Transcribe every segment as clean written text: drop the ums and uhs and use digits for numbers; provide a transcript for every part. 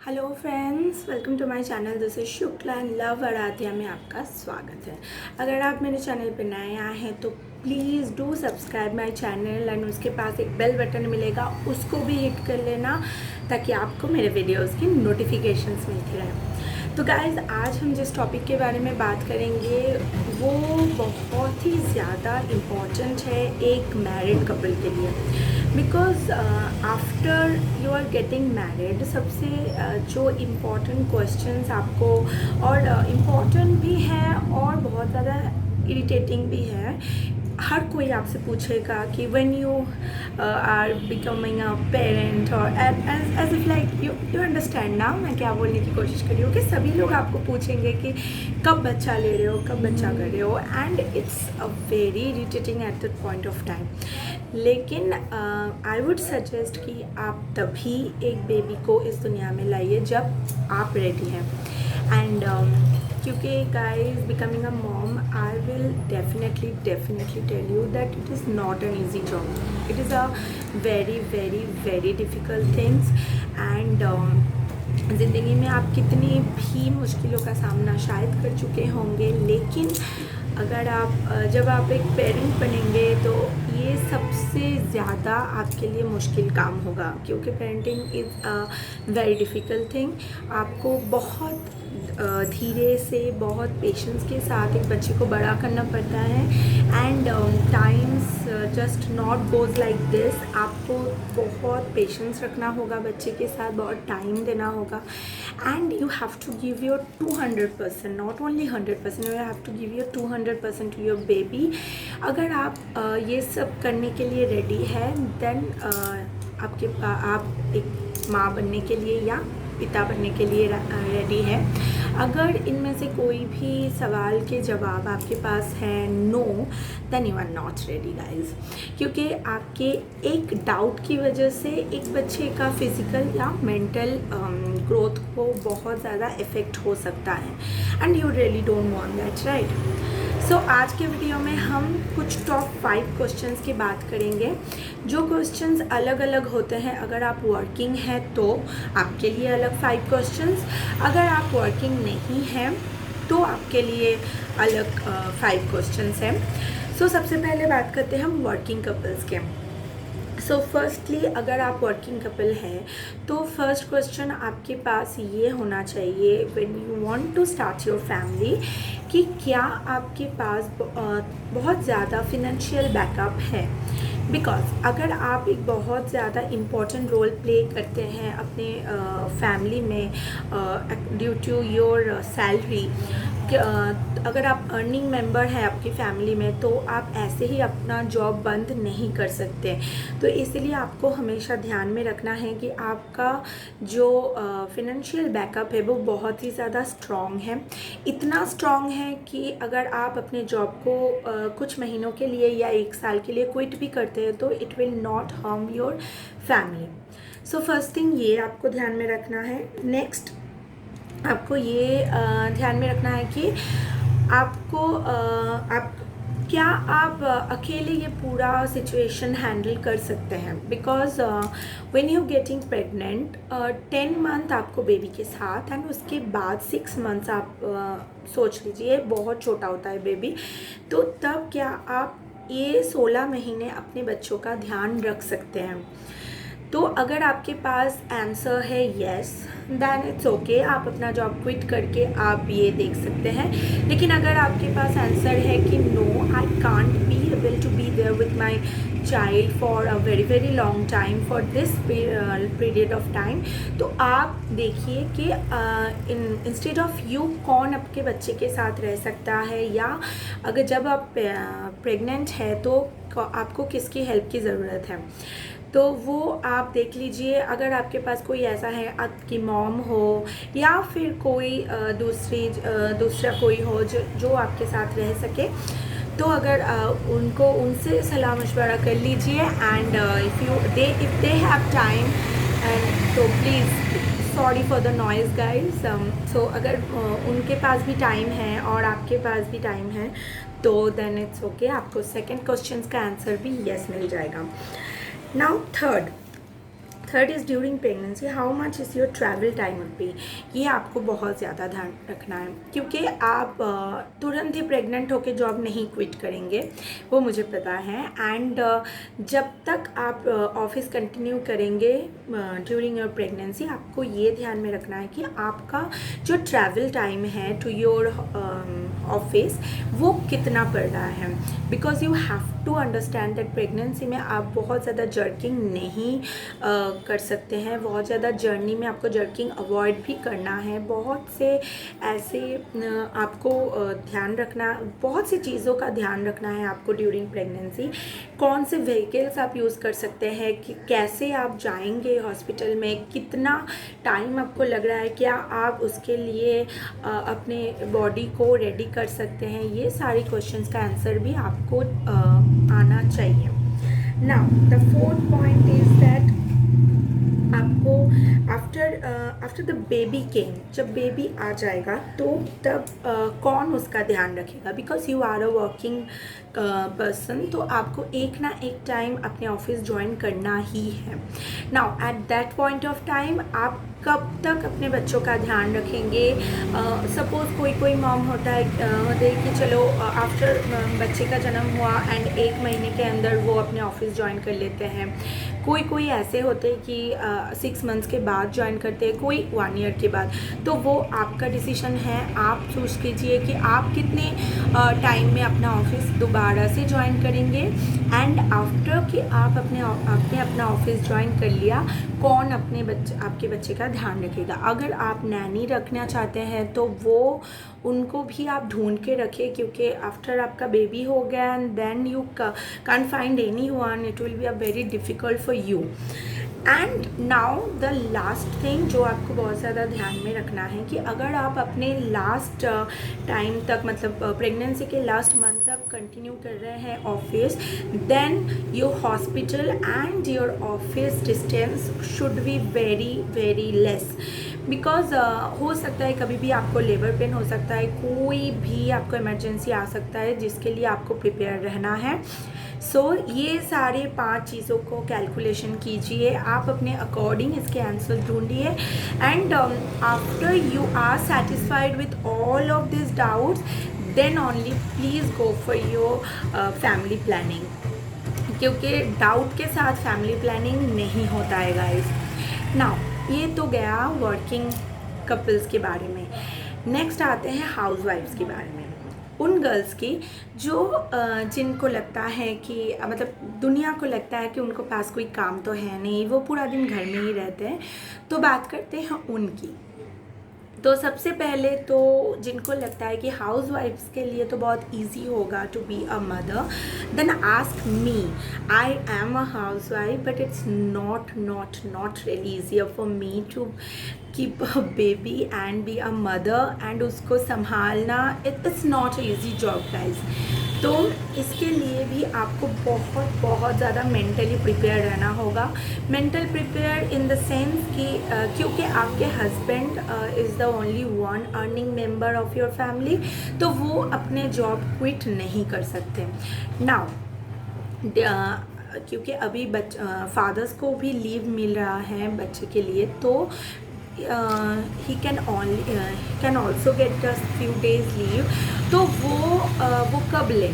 Hello friends, welcome to my channel. This is Shukla and love Aaradhya में आपका स्वागत है। अगर आप मेरे चैनल पर नए आए हैं तो please do subscribe my channel and उसके पास एक बेल बटन मिलेगा, उसको भी हिट कर लेना ताकि आपको मेरे वीडियोस की नोटिफिकेशंस मिलती रहें। तो गाइज़, आज हम जिस टॉपिक के बारे में बात करेंगे वो बहुत ही ज़्यादा इम्पॉर्टेंट है एक मैरिड कपल के लिए। Because after you are getting married, सबसे जो इम्पॉर्टेंट क्वेश्चंस आपको और इम्पॉर्टेंट भी है और बहुत ज़्यादा इरिटेटिंग भी है, हर कोई आपसे पूछेगा कि when you are becoming a parent और as if like you understand ना मैं क्या बोलने की कोशिश कर रही हूँ कि सभी लोग आपको पूछेंगे कि कब बच्चा ले रहे हो, कब बच्चा कर रहे हो, and it's a very irritating eight that point of time. लेकिन आई वुड सजेस्ट कि आप तभी एक बेबी को इस दुनिया में लाइए जब आप रेडी हैं। एंड क्योंकि guys, becoming a mom, I will definitely tell you that it is not an easy job. It is a very difficult things. And ज़िंदगी में आप कितनी भी मुश्किलों का सामना शायद कर चुके होंगे, लेकिन अगर आप जब आप एक पेरेंट बनेंगे तो ये सबसे ज़्यादा आपके लिए मुश्किल काम होगा, क्योंकि parenting is a very difficult thing. आपको बहुत धीरे से, बहुत पेशेंस के साथ एक बच्चे को बड़ा करना पड़ता है। And times just not goes like this. आपको बहुत पेशेंस रखना होगा बच्चे के साथ, बहुत टाइम देना होगा, and you have to give your 200%, not only 100%, you have to give your 200% to your baby. अगर आप ये सब करने के लिए रेडी है, देन आप एक माँ बनने के लिए या पिता बनने के लिए रेडी है। अगर इनमें से कोई भी सवाल के जवाब आपके पास है no, then you are not ready guys. क्योंकि आपके एक डाउट की वजह से एक बच्चे का फिज़िकल या मेंटल ग्रोथ को बहुत ज़्यादा इफ़ेक्ट हो सकता है, and you really don't want that, right. So आज के वीडियो में हम कुछ टॉप 5 क्वेश्चंस की बात करेंगे, जो क्वेश्चंस अलग अलग होते हैं। अगर आप वर्किंग हैं तो आपके लिए अलग 5 क्वेश्चंस, अगर आप वर्किंग नहीं हैं तो आपके लिए अलग 5 क्वेश्चंस हैं। सो सबसे पहले बात करते हैं हम वर्किंग कपल्स के। सो फर्स्टली, अगर आप वर्किंग कपल हैं तो फर्स्ट क्वेश्चन आपके पास ये होना चाहिए when you want to start your family, कि क्या आपके पास बहुत ज़्यादा फिनेंशियल बैकअप है। बिकॉज अगर आप एक बहुत ज़्यादा इम्पॉर्टेंट रोल प्ले करते हैं अपने फैमिली में ड्यू टू योर सैलरी, अगर आप अर्निंग मेंबर हैं आपकी फैमिली में, तो आप ऐसे ही अपना जॉब बंद नहीं कर सकते। तो इसलिए आपको हमेशा ध्यान में रखना है कि आपका जो फिनेंशियल बैकअप है वो बहुत ही ज़्यादा स्ट्रॉन्ग है। इतना स्ट्रॉन्ग है कि अगर आप अपने जॉब को कुछ महीनों के लिए या 1 साल के लिए क्विट भी करते हैं तो it will not harm your family. So first thing ये आपको ध्यान में रखना है। नेक्स्ट, आपको ये ध्यान में रखना है कि आपको क्या आप अकेले ये पूरा सिचुएशन हैंडल कर सकते हैं। Because when you getting pregnant 10 month आपको बेबी के साथ, एंड उसके बाद 6 मंथ्स आप सोच लीजिए बहुत छोटा होता है बेबी, तो तब क्या आप ये 16 महीने अपने बच्चों का ध्यान रख सकते हैं। तो अगर आपके पास आंसर है येस, देन इट्स ओके, आप अपना जॉब क्विट करके आप ये देख सकते हैं। लेकिन अगर आपके पास आंसर है कि no, I can't be able to be there with my child for a very long time, for this period of time, तो आप देखिए कि इंस्टेड ऑफ यू कौन आपके बच्चे के साथ रह सकता है, या अगर जब आप प्रेग्नेंट है तो आपको किसकी हेल्प की ज़रूरत है, तो वो आप देख लीजिए। अगर आपके पास कोई ऐसा है, आपकी मॉम हो या फिर कोई दूसरा कोई हो जो आपके साथ रह सके, तो अगर उनसे सलाह मशवरा कर लीजिए। And if they have time, and तो please sorry for the noise guys. So अगर उनके पास भी टाइम है और आपके पास भी टाइम है तो देन इट्स ओके, आपको सेकेंड क्वेश्चन का आंसर भी यस मिल जाएगा। Now third, third is during pregnancy how much is your travel time would be. ये आपको बहुत ज़्यादा ध्यान रखना है, क्योंकि आप तुरंत ही प्रेग्नेंट होकर जॉब नहीं क्विट करेंगे, वो मुझे पता है। एंड जब तक आप ऑफिस कंटिन्यू करेंगे ड्यूरिंग योर प्रेगनेंसी, आपको ये ध्यान में रखना है कि आपका जो ट्रैवल टाइम है टू योर ऑफिस वो कितना पड़ रहा है। Because you have to understand that pregnancy में आप बहुत ज़्यादा जर्किंग नहीं कर सकते हैं। बहुत ज़्यादा जर्नी में आपको जर्किंग अवॉइड भी करना है। बहुत से ऐसे आपको ध्यान रखना, बहुत सी चीज़ों का ध्यान रखना है आपको ड्यूरिंग प्रेगनेंसी। कौन से व्हीकल्स आप यूज़ कर सकते हैं, कि कैसे आप जाएंगे हॉस्पिटल में, कितना टाइम आपको लग रहा है, क्या आप उसके लिए अपने बॉडी को रेडी कर सकते हैं। ये सारी क्वेश्चंस का आंसर भी आपको आना चाहिए। Now the fourth point is that आपको आफ्टर द बेबी केम, जब बेबी आ जाएगा तो तब कौन उसका ध्यान रखेगा। Because you are a working person, तो आपको एक ना एक टाइम अपने ऑफिस ज्वाइन करना ही है। Now at that point of time आप कब तक अपने बच्चों का ध्यान रखेंगे। सपोज़ कोई मॉम होता है कि चलो आफ्टर बच्चे का जन्म हुआ एंड 1 महीने के अंदर वो अपने ऑफिस ज्वाइन कर लेते हैं। कोई ऐसे होते हैं कि 6 मंथ्स के बाद ज्वाइन करते हैं, कोई 1 ईयर के बाद। तो वो आपका डिसीजन है, आप चूज़ कीजिए कि आप कितने टाइम में अपना ऑफिस दोबारा से ज्वाइन करेंगे। एंड आफ्टर कि आपने अपना ऑफिस ज्वाइन कर लिया, कौन आपके बच्चे का ध्यान रखेगा। अगर आप नैनी रखना चाहते हैं तो वो उनको भी आप ढूंढ के रखें, क्योंकि आफ्टर आपका बेबी हो गया and then you can't find anyone, it will be a very difficult for you. And now the last thing जो आपको बहुत ज़्यादा ध्यान में रखना है, कि अगर आप अपने लास्ट टाइम तक, मतलब प्रेगनेंसी के लास्ट मंथ तक कंटिन्यू कर रहे हैं office, then your hospital and your office distance should be very very less. Because हो सकता है कभी भी आपको लेबर पेन हो सकता है, कोई भी आपको इमरजेंसी आ सकता है, जिसके लिए आपको प्रिपेयर रहना है। सो ये सारे 5 चीज़ों को कैलकुलेशन कीजिए, आप अपने अकॉर्डिंग इसके आंसर ढूंढिए। And after you are satisfied with all of this doubts, then only please go for your family planning, क्योंकि डाउट के साथ फैमिली प्लानिंग नहीं होता है गाइस। नाउ ये तो गया वर्किंग कपल्स के बारे में। नेक्स्ट आते हैं हाउस वाइफ्स के बारे में, उन गर्ल्स की जो जिनको लगता है कि मतलब दुनिया को लगता है कि उनको पास कोई काम तो है नहीं, वो पूरा दिन घर में ही रहते हैं। तो बात करते हैं उनकी। तो सबसे पहले तो जिनको लगता है कि हाउस वाइफ्स के लिए तो बहुत इजी होगा to be a mother, then ask me. I am a housewife, but it's not really easier for me to keep a baby and be a mother, and उसको संभालना it's not easy job guys. तो इसके लिए भी आपको बहुत ज़्यादा mentally prepare रहना होगा। Mental prepare in the sense कि क्योंकि आपके husband is the only one earning member of your family, तो वो अपने जॉब क्विट नहीं कर सकते। नाउ क्योंकि अभी फादर्स को भी लीव मिल रहा है बच्चे के लिए, तो he can also get just few days leave। तो वो कब लें,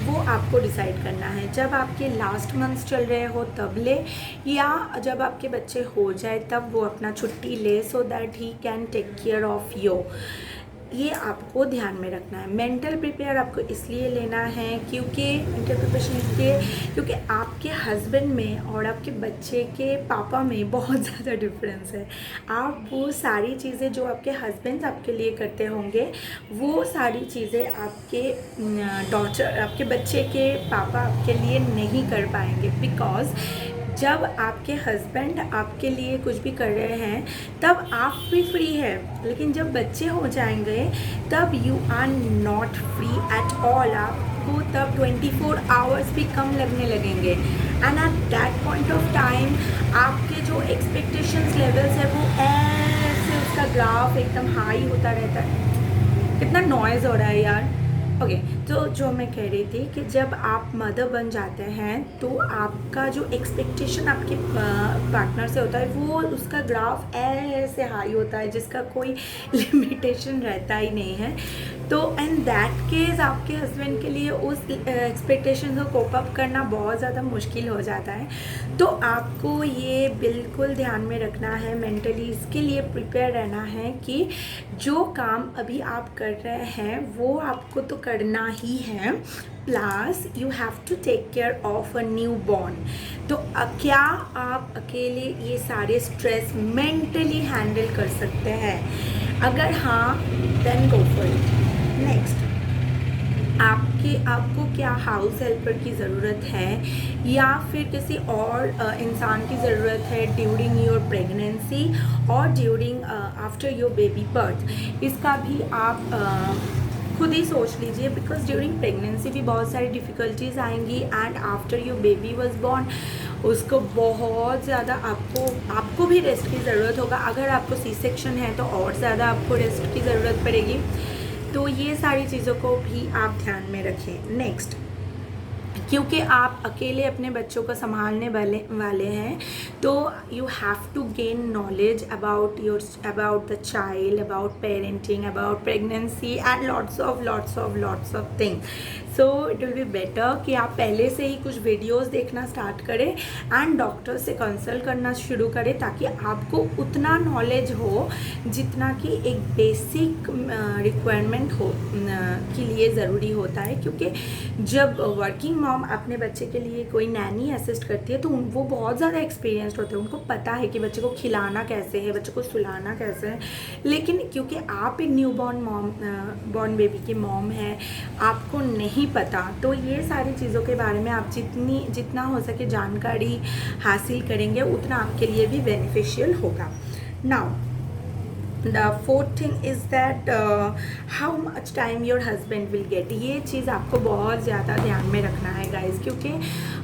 वो आपको डिसाइड करना है। जब आपके लास्ट मंथ्स चल रहे हो तब ले, या जब आपके बच्चे हो जाए तब वो अपना छुट्टी ले, so that he can take care of you. ये आपको ध्यान में रखना है। मेंटल प्रिपेयर आपको इसलिए लेना है क्योंकि आपके हस्बैंड में और आपके बच्चे के पापा में बहुत ज़्यादा डिफरेंस है। आप वो सारी चीज़ें जो आपके हस्बैंड आपके लिए करते होंगे, वो सारी चीज़ें आपके बच्चे के पापा आपके लिए नहीं कर पाएंगे। बिकॉज जब आपके हस्बैंड आपके लिए कुछ भी कर रहे हैं तब आप भी फ्री है, लेकिन जब बच्चे हो जाएंगे तब you are not free at all. आपको तब 24 आवर्स भी कम लगने लगेंगे। And at that point of time आपके जो एक्सपेक्टेशंस लेवल्स है वो ऐसे उसका ग्राफ एकदम हाई होता रहता है। कितना नॉइज़ हो रहा है यार। ओके तो जो मैं कह रही थी कि जब आप मदर बन जाते हैं तो आपका जो एक्सपेक्टेशन आपके पार्टनर से होता है वो उसका ग्राफ ऐसे हाई होता है जिसका कोई लिमिटेशन रहता ही नहीं है। तो इन दैट केस आपके हस्बैंड के लिए उस एक्सपेक्टेशन को कोप अप करना बहुत ज़्यादा मुश्किल हो जाता है। तो आपको ये बिल्कुल ध्यान में रखना है, मेंटली इसके लिए प्रिपेयर रहना है कि जो काम अभी आप कर रहे हैं वो आपको तो करना ही है, plus you have to take care of a newborn. तो क्या आप अकेले ये सारे स्ट्रेस मेंटली हैंडल कर सकते हैं? अगर हाँ then go for it. Next, आपको क्या हाउस हेल्पर की ज़रूरत है या फिर किसी और इंसान की ज़रूरत है ड्यूरिंग योर प्रेगनेंसी और during after your baby birth? इसका भी आप खुद ही सोच लीजिए, बिकॉज ड्यूरिंग प्रेगनेंसी भी बहुत सारी डिफ़िकल्टीज़ आएंगी and after your baby was born उसको बहुत ज़्यादा आपको भी रेस्ट की ज़रूरत होगा। अगर आपको सी सेक्शन है तो और ज़्यादा आपको रेस्ट की ज़रूरत पड़ेगी। तो ये सारी चीज़ों को भी आप ध्यान में रखें। नेक्स्ट, क्योंकि आप अकेले अपने बच्चों को संभालने वाले हैं तो you have to gain knowledge about the child, about parenting, about pregnancy and lots of things. So it will be better कि आप पहले से ही कुछ वीडियोस देखना स्टार्ट करें एंड डॉक्टर से कंसल्ट करना शुरू करें ताकि आपको उतना नॉलेज हो जितना कि एक बेसिक रिक्वायरमेंट हो के लिए ज़रूरी होता है। क्योंकि जब वर्किंग मॉम अपने बच्चे के लिए कोई नैनी असिस्ट करती है तो वो बहुत ज़्यादा एक्सपीरियंस्ड होते हैं, उनको पता है कि बच्चे को खिलाना कैसे है, बच्चे को सुलाना कैसे है। लेकिन क्योंकि आप एक न्यू बॉर्न बेबी की मॉम है, आपको नहीं पता, तो ये सारी चीज़ों के बारे में आप जितना हो सके जानकारी हासिल करेंगे उतना आपके लिए भी बेनिफिशियल होगा। Now the fourth thing is that how much time your husband will get। ये चीज़ आपको बहुत ज़्यादा ध्यान में रखना है गाइस, क्योंकि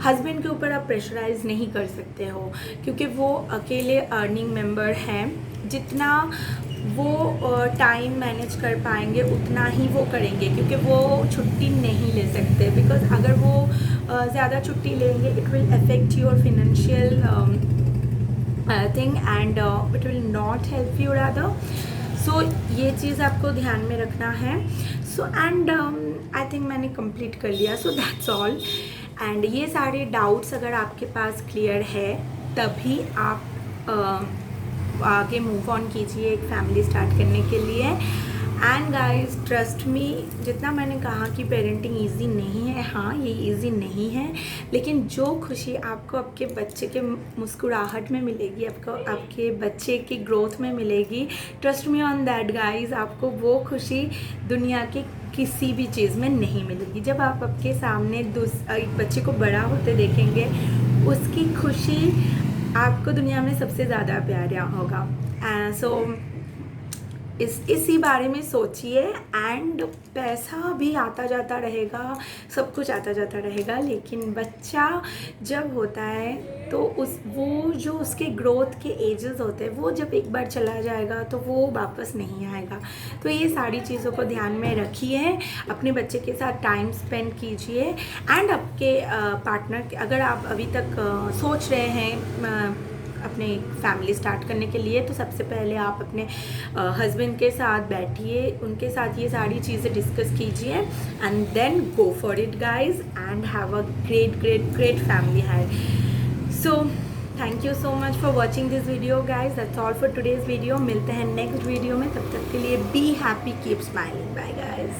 हस्बैंड के ऊपर आप प्रेशराइज नहीं कर सकते हो क्योंकि वो अकेले अर्निंग मेंबर हैं। जितना वो टाइम मैनेज कर पाएंगे उतना ही वो करेंगे क्योंकि वो छुट्टी नहीं ले सकते। बिकॉज अगर वो ज़्यादा छुट्टी लेंगे it will affect your financial thing and it will not help you rather. So ये चीज़ आपको ध्यान में रखना है। सो एंड आई थिंक मैंने कंप्लीट कर लिया। So that's all. एंड ये सारे डाउट्स अगर आपके पास क्लियर है तभी आप आगे मूव ऑन कीजिए एक फैमिली स्टार्ट करने के लिए। एंड गाइज ट्रस्ट मी, जितना मैंने कहा कि पेरेंटिंग ईजी नहीं है, हाँ ये ईजी नहीं है, लेकिन जो खुशी आपको आपके बच्चे के मुस्कुराहट में मिलेगी, आपको आपके बच्चे की ग्रोथ में मिलेगी, trust me on that guys, आपको वो खुशी दुनिया के किसी भी चीज़ में नहीं मिलेगी। जब आप आपके सामने एक बच्चे को बड़ा होते देखेंगे उसकी खुशी आपको दुनिया में सबसे ज़्यादा प्यारा होगा। सो इसी बारे में सोचिए। एंड पैसा भी आता जाता रहेगा, सब कुछ आता जाता रहेगा, लेकिन बच्चा जब होता है तो वो जो उसके ग्रोथ के एजेस होते हैं वो जब एक बार चला जाएगा तो वो वापस नहीं आएगा। तो ये सारी चीज़ों को ध्यान में रखिए, अपने बच्चे के साथ टाइम स्पेंड कीजिए। एंड आपके पार्टनर, अगर आप अभी तक सोच रहे हैं अपने फैमिली स्टार्ट करने के लिए, तो सबसे पहले आप अपने हस्बैंड के साथ बैठिए, उनके साथ ये सारी चीज़ें डिस्कस कीजिए and then go for it guys and have a great family है। So thank you so much for watching this video guys. That's all for today's video. मिलते हैं नेक्स्ट वीडियो में, तब तक के लिए be happy, keep smiling, bye guys.